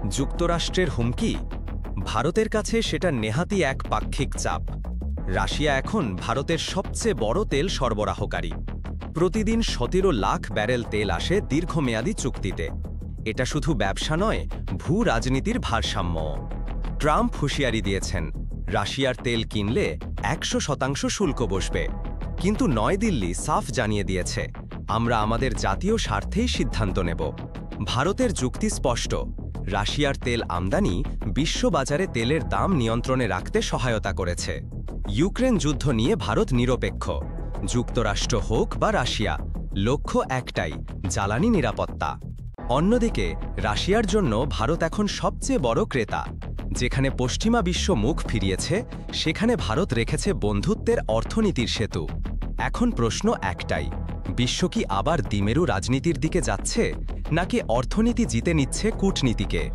যুক্তরাষ্ট্রের হুমকি? ভারতের কাছে সেটা নেহাতি এক পাক্ষিক চাপ। রাশিয়া এখন ভারতের সবচেয়ে বড় তেল সরবরাহকারী। প্রতিদিন ১৭ লাখ ব্যারেল তেল আসে দীর্ঘমেয়াদী চুক্তিতে। এটা শুধু ব্যবসা নয়, ভূ রাজনীতির ভারসাম্য। ট্রাম্প হুঁশিয়ারি দিয়েছেন, রাশিয়ার তেল কিনলে ১০০% শুল্ক বসবে। কিন্তু নয়াদিল্লি সাফ জানিয়ে দিয়েছে, আমরা আমাদের জাতীয় স্বার্থেই সিদ্ধান্ত নেব। ভারতের যুক্তি স্পষ্ট, রাশিয়ার তেল আমদানি বিশ্ববাজারে তেলের দাম নিয়ন্ত্রণে রাখতে সহায়তা করেছে। ইউক্রেন যুদ্ধ নিয়ে ভারত নিরপেক্ষ। যুক্তরাষ্ট্র হোক বা রাশিয়া, লক্ষ্য একটাই, জ্বালানি নিরাপত্তা। অন্যদিকে রাশিয়ার জন্য ভারত এখন সবচেয়ে বড় ক্রেতা। যেখানে পশ্চিমা বিশ্ব মুখ ফিরিয়েছে, সেখানে ভারত রেখেছে বন্ধুত্বের অর্থনীতির সেতু। এখন প্রশ্ন একটাই, বিশ্ব কি আবার দ্বিমেরু রাজনীতির দিকে যাচ্ছে, নাকি অর্থনীতি জিতে নিচ্ছে কূটনীতিকে?